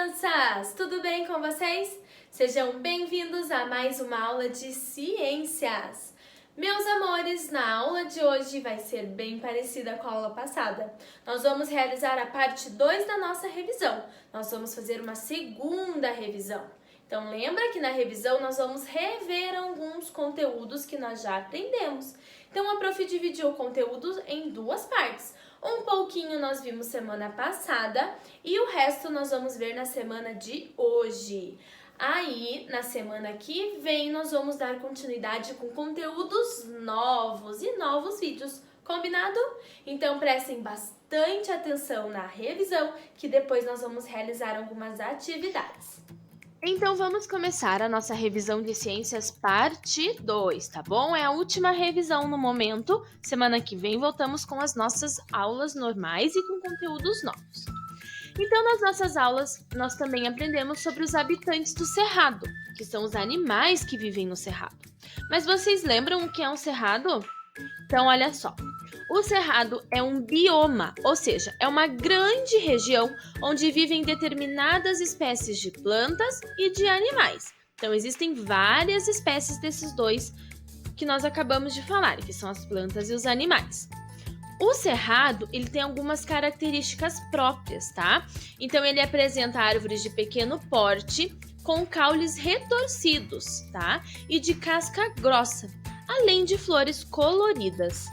crianças! Tudo bem com vocês? Sejam bem-vindos a mais uma aula de ciências! Meus amores, na aula de hoje vai ser bem parecida com a aula passada. Nós vamos realizar a parte 2 da nossa revisão. Nós vamos fazer uma segunda revisão. Então lembra que na revisão nós vamos rever alguns conteúdos que nós já aprendemos. Então a prof dividiu o conteúdo em duas partes. Um pouquinho nós vimos semana passada e o resto nós vamos ver na semana de hoje. Aí, na semana que vem, nós vamos dar continuidade com conteúdos novos e novos vídeos. Combinado? Então prestem bastante atenção na revisão, que depois nós vamos realizar algumas atividades. Então vamos começar a nossa revisão de ciências parte 2, tá bom? É a última revisão no momento. Semana que vem voltamos com as nossas aulas normais e com conteúdos novos. Então nas nossas aulas nós também aprendemos sobre os habitantes do cerrado, que são os animais que vivem no cerrado. Mas vocês lembram o que é um cerrado? Então olha só. O cerrado é um bioma, ou seja, é uma grande região onde vivem determinadas espécies de plantas e de animais. Então, existem várias espécies desses dois que nós acabamos de falar, que são as plantas e os animais. O cerrado, ele tem algumas características próprias, tá? Então, ele apresenta árvores de pequeno porte, com caules retorcidos, tá? E de casca grossa, além de flores coloridas.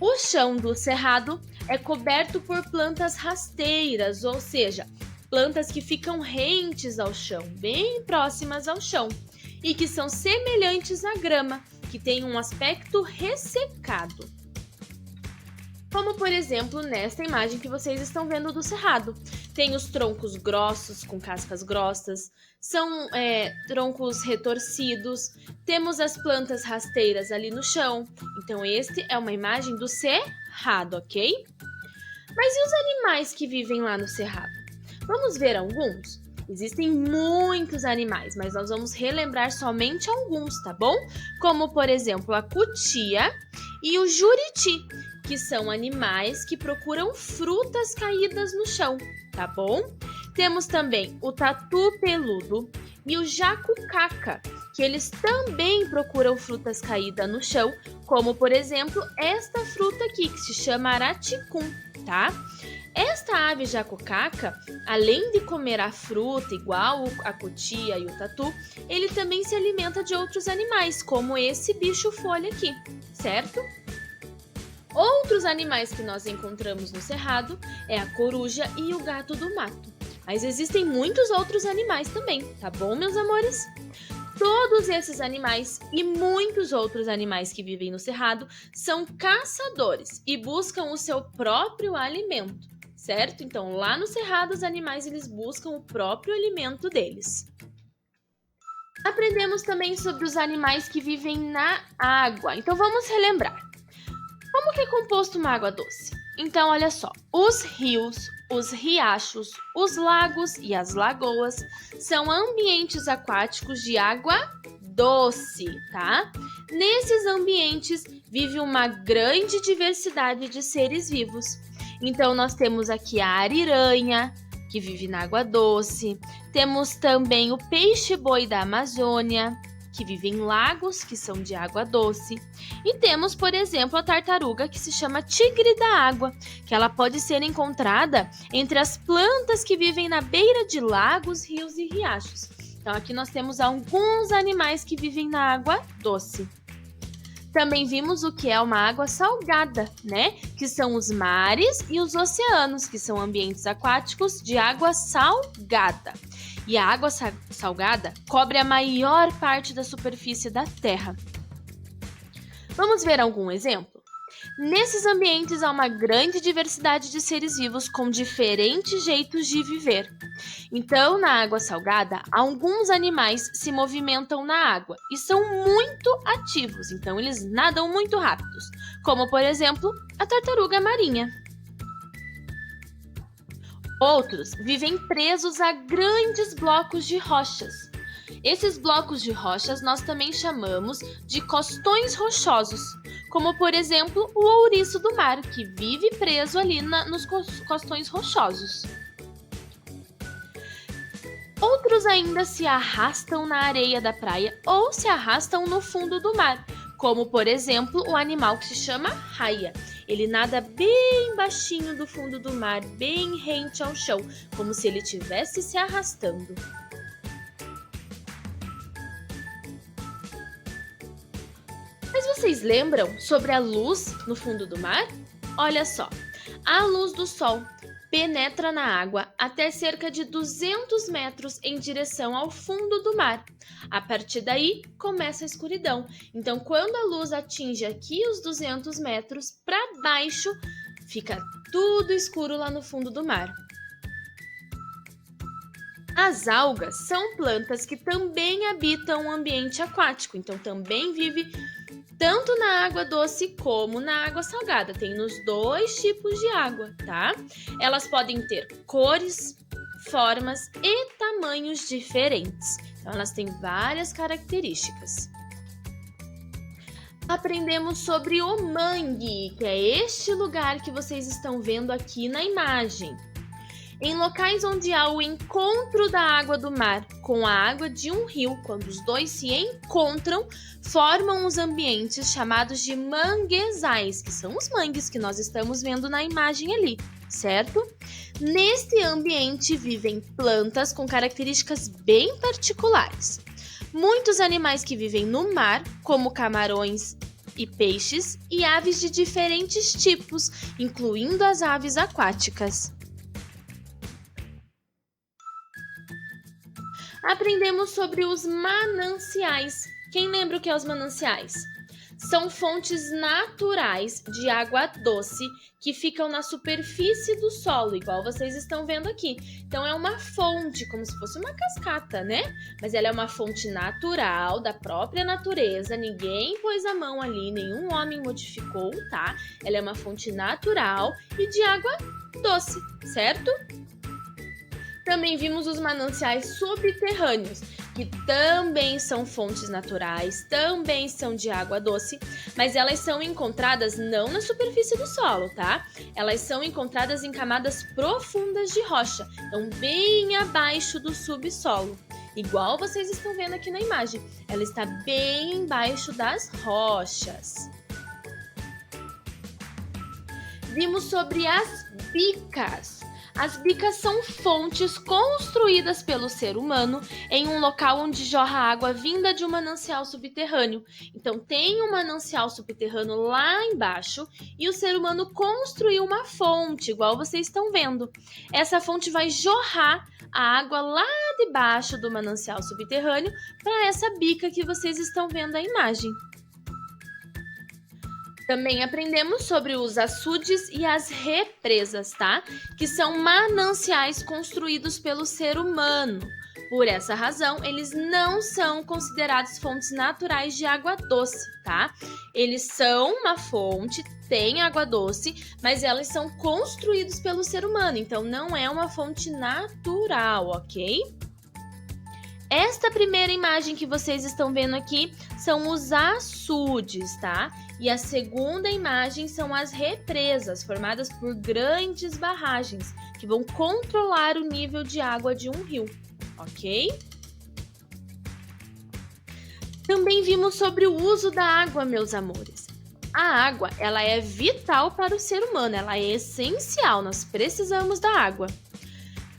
O chão do cerrado é coberto por plantas rasteiras, ou seja, plantas que ficam rentes ao chão, bem próximas ao chão, e que são semelhantes à grama, que tem um aspecto ressecado. Como, por exemplo, nesta imagem que vocês estão vendo do cerrado. Tem os troncos grossos, com cascas grossas, são troncos retorcidos, temos as plantas rasteiras ali no chão. Então, este é uma imagem do cerrado, ok? Mas e os animais que vivem lá no cerrado? Vamos ver alguns? Existem muitos animais, mas nós vamos relembrar somente alguns, tá bom? Como, por exemplo, a cutia e o juriti, que são animais que procuram frutas caídas no chão, tá bom? Temos também o tatu peludo e o jacucaca, que eles também procuram frutas caídas no chão, como, por exemplo, esta fruta aqui, que se chama araticum, tá? Esta ave jacucaca, além de comer a fruta igual a cutia e o tatu, ele também se alimenta de outros animais, como esse bicho-folha aqui, certo? Outros animais que nós encontramos no cerrado é a coruja e o gato do mato. Mas existem muitos outros animais também, tá bom, meus amores? Todos esses animais e muitos outros animais que vivem no cerrado são caçadores e buscam o seu próprio alimento, certo? Então, lá no cerrado, os animais eles buscam o próprio alimento deles. Aprendemos também sobre os animais que vivem na água. Então, vamos relembrar. Como que é composto uma água doce? Então, olha só, os rios, os riachos, os lagos e as lagoas são ambientes aquáticos de água doce, tá? Nesses ambientes vive uma grande diversidade de seres vivos. Então, nós temos aqui a ariranha, que vive na água doce. Temos também o peixe-boi da Amazônia, que vive em lagos que são de água doce. E temos, por exemplo, a tartaruga que se chama tigre da água, que ela pode ser encontrada entre as plantas que vivem na beira de lagos, rios e riachos. Então aqui nós temos alguns animais que vivem na água doce. Também vimos o que é uma água salgada, né? Que são os mares e os oceanos, que são ambientes aquáticos de água salgada. E a água salgada cobre a maior parte da superfície da Terra. Vamos ver algum exemplo? Nesses ambientes há uma grande diversidade de seres vivos com diferentes jeitos de viver. Então, na água salgada, alguns animais se movimentam na água e são muito ativos, então eles nadam muito rápidos, como por exemplo, a tartaruga marinha. Outros vivem presos a grandes blocos de rochas. Esses blocos de rochas nós também chamamos de costões rochosos, como por exemplo o ouriço do mar, que vive preso ali nos costões rochosos. Outros ainda se arrastam na areia da praia ou se arrastam no fundo do mar, como por exemplo o animal que se chama raia. Ele nada bem baixinho do fundo do mar, bem rente ao chão, como se ele estivesse se arrastando. Mas vocês lembram sobre a luz no fundo do mar? Olha só, a luz do sol penetra na água até cerca de 200 metros em direção ao fundo do mar. A partir daí, começa a escuridão. Então, quando a luz atinge aqui os 200 metros para baixo, fica tudo escuro lá no fundo do mar. As algas são plantas que também habitam o ambiente aquático, então também vive tanto na água doce como na água salgada. Tem nos dois tipos de água, tá? Elas podem ter cores, formas e tamanhos diferentes. Então, elas têm várias características. Aprendemos sobre o mangue, que é este lugar que vocês estão vendo aqui na imagem. Em locais onde há o encontro da água do mar com a água de um rio, quando os dois se encontram, formam os ambientes chamados de manguezais, que são os mangues que nós estamos vendo na imagem ali, certo? Neste ambiente vivem plantas com características bem particulares. Muitos animais que vivem no mar, como camarões e peixes, e aves de diferentes tipos, incluindo as aves aquáticas. Aprendemos sobre os mananciais. Quem lembra o que é os mananciais? São fontes naturais de água doce que ficam na superfície do solo, igual vocês estão vendo aqui. Então é uma fonte, como se fosse uma cascata, né? Mas ela é uma fonte natural, da própria natureza. Ninguém pôs a mão ali, nenhum homem modificou, tá? Ela é uma fonte natural e de água doce, certo? Também vimos os mananciais subterrâneos, que também são fontes naturais, também são de água doce, mas elas são encontradas não na superfície do solo, tá? Elas são encontradas em camadas profundas de rocha, então bem abaixo do subsolo. Igual vocês estão vendo aqui na imagem, ela está bem embaixo das rochas. Vimos sobre as bicas. As bicas são fontes construídas pelo ser humano em um local onde jorra água vinda de um manancial subterrâneo. Então, tem um manancial subterrâneo lá embaixo e o ser humano construiu uma fonte, igual vocês estão vendo. Essa fonte vai jorrar a água lá de baixo do manancial subterrâneo para essa bica que vocês estão vendo a imagem. Também aprendemos sobre os açudes e as represas, tá? Que são mananciais construídos pelo ser humano. Por essa razão, eles não são considerados fontes naturais de água doce, tá? Eles são uma fonte, têm água doce, mas elas são construídos pelo ser humano, então não é uma fonte natural, ok? Esta primeira imagem que vocês estão vendo aqui são os açudes, tá? E a segunda imagem são as represas, formadas por grandes barragens, que vão controlar o nível de água de um rio, ok? Também vimos sobre o uso da água, meus amores. A água, ela é vital para o ser humano, ela é essencial, nós precisamos da água.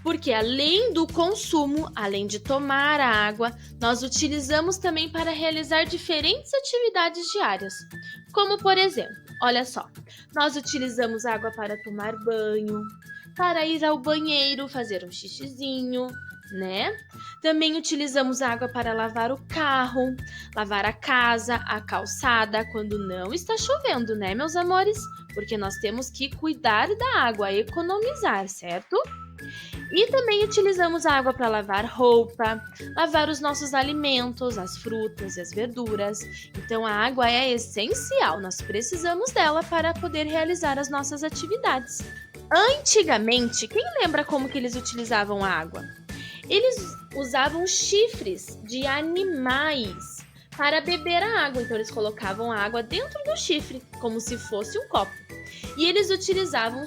Porque além do consumo, além de tomar a água, nós utilizamos também para realizar diferentes atividades diárias. Como por exemplo, olha só, nós utilizamos água para tomar banho, para ir ao banheiro, fazer um xixizinho, né? Também utilizamos água para lavar o carro, lavar a casa, a calçada, quando não está chovendo, né, meus amores? Porque nós temos que cuidar da água, economizar, certo? E também utilizamos a água para lavar roupa, lavar os nossos alimentos, as frutas e as verduras. Então a água é essencial, nós precisamos dela para poder realizar as nossas atividades. Antigamente, quem lembra como que eles utilizavam a água? Eles usavam chifres de animais para beber a água. Então eles colocavam a água dentro do chifre, como se fosse um copo. E eles utilizavam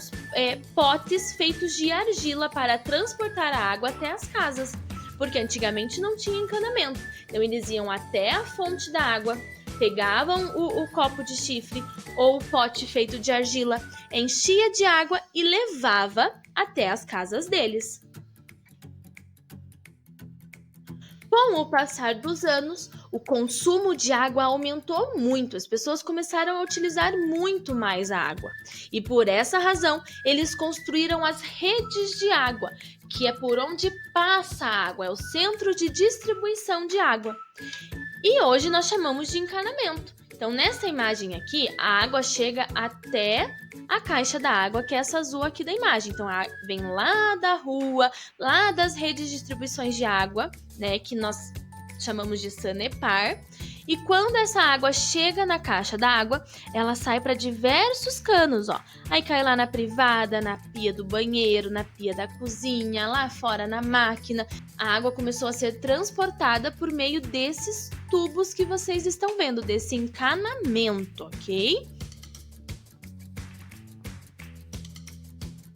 potes feitos de argila para transportar a água até as casas. porque antigamente não tinha encanamento. Então eles iam até a fonte da água, pegavam o copo de chifre ou o pote feito de argila, enchia de água e levava até as casas deles. Com o passar dos anos, o consumo de água aumentou muito, as pessoas começaram a utilizar muito mais a água. E por essa razão, eles construíram as redes de água, que é por onde passa a água, é o centro de distribuição de água. E hoje nós chamamos de encanamento. Então, nessa imagem aqui, a água chega até a caixa da água, que é essa azul aqui da imagem. Então, a água vem lá da rua, lá das redes de distribuições de água, né, que nós chamamos de Sanepar. E quando essa água chega na caixa da água, ela sai para diversos canos, ó. Aí cai lá na privada, na pia do banheiro, na pia da cozinha, lá fora na máquina. A água começou a ser transportada por meio desses tubos que vocês estão vendo, desse encanamento, ok?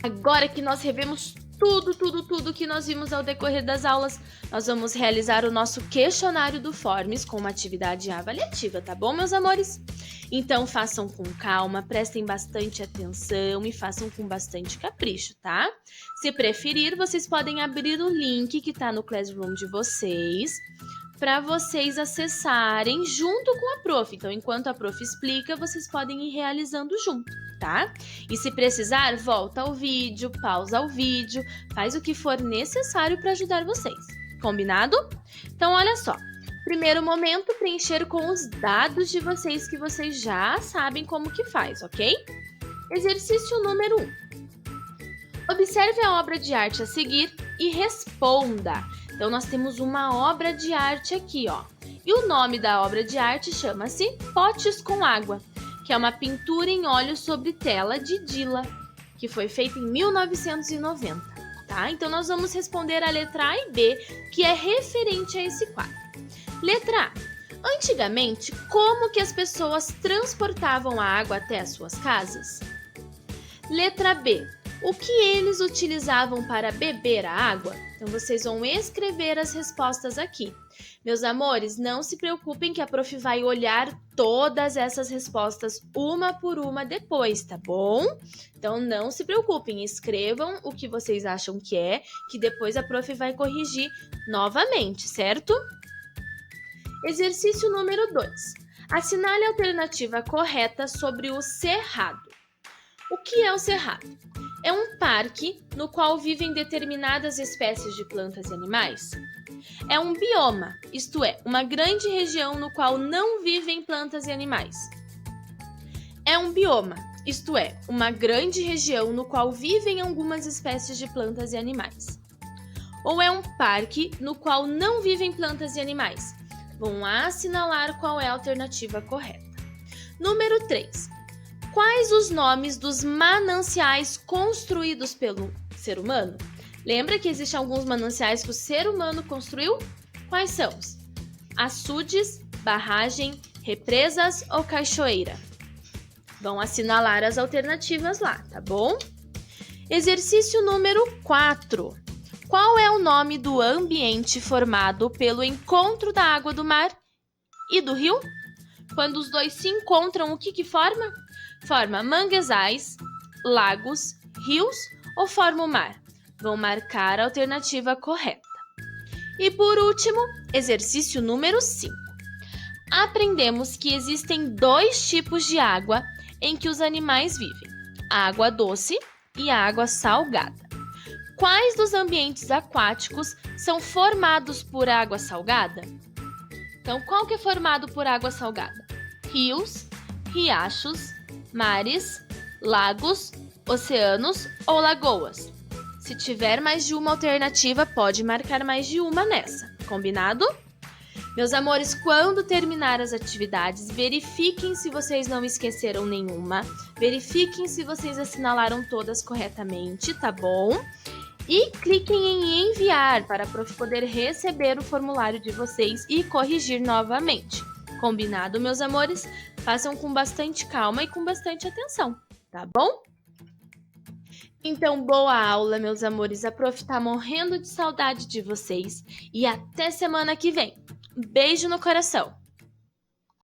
Agora que nós revemos tudo que nós vimos ao decorrer das aulas, nós vamos realizar o nosso questionário do Forms com uma atividade avaliativa, tá bom, meus amores? Então, façam com calma, prestem bastante atenção e façam com bastante capricho, tá? Se preferir, vocês podem abrir o link que tá no Classroom de vocês, para vocês acessarem junto com a prof. Então, enquanto a prof explica, vocês podem ir realizando junto, tá? E se precisar, volta ao vídeo, pausa o vídeo, faz o que for necessário para ajudar vocês. Combinado? Então, olha só. Primeiro momento, preencher com os dados de vocês que vocês já sabem como que faz, ok? Exercício número 1. Observe a obra de arte a seguir e responda. Então, nós temos uma obra de arte aqui, ó. E o nome da obra de arte chama-se Potes com Água, que é uma pintura em óleo sobre tela de Dilla, que foi feita em 1990, tá? Então, nós vamos responder a letra A e B, que é referente a esse quadro. Letra A. Antigamente, como que as pessoas transportavam a água até as suas casas? Letra B. O que eles utilizavam para beber a água? Então, vocês vão escrever as respostas aqui. Meus amores, não se preocupem que a prof vai olhar todas essas respostas uma por uma depois, tá bom? Então, não se preocupem, escrevam o que vocês acham que depois a prof vai corrigir novamente, certo? Exercício número 2. Assinale a alternativa correta sobre o cerrado. O que é o cerrado? É um parque no qual vivem determinadas espécies de plantas e animais. É um bioma, isto é, uma grande região no qual não vivem plantas e animais. É um bioma, isto é, uma grande região no qual vivem algumas espécies de plantas e animais. Ou é um parque no qual não vivem plantas e animais. Vão assinalar qual é a alternativa correta. Número 3. Quais os nomes dos mananciais construídos pelo ser humano? Lembra que existem alguns mananciais que o ser humano construiu? Quais são? Açudes, barragem, represas ou cachoeira? Vão assinalar as alternativas lá, tá bom? Exercício número 4. Qual é o nome do ambiente formado pelo encontro da água do mar e do rio? Quando os dois se encontram, o que forma? Forma manguezais, lagos, rios ou forma o mar? Vão marcar a alternativa correta. E por último, exercício número 5. Aprendemos que existem 2 tipos de água em que os animais vivem: a água doce e a água salgada. Quais dos ambientes aquáticos são formados por água salgada? Então, qual que é formado por água salgada? Rios, riachos, mares, lagos, oceanos ou lagoas? Se tiver mais de uma alternativa, pode marcar mais de uma nessa, combinado? Meus amores, quando terminar as atividades, verifiquem se vocês não esqueceram nenhuma, verifiquem se vocês assinalaram todas corretamente, tá bom? E cliquem em enviar para a prof poder receber o formulário de vocês e corrigir novamente. Combinado, meus amores? Façam com bastante calma e com bastante atenção, tá bom? Então, boa aula, meus amores. A prof tá morrendo de saudade de vocês e até semana que vem. Beijo no coração!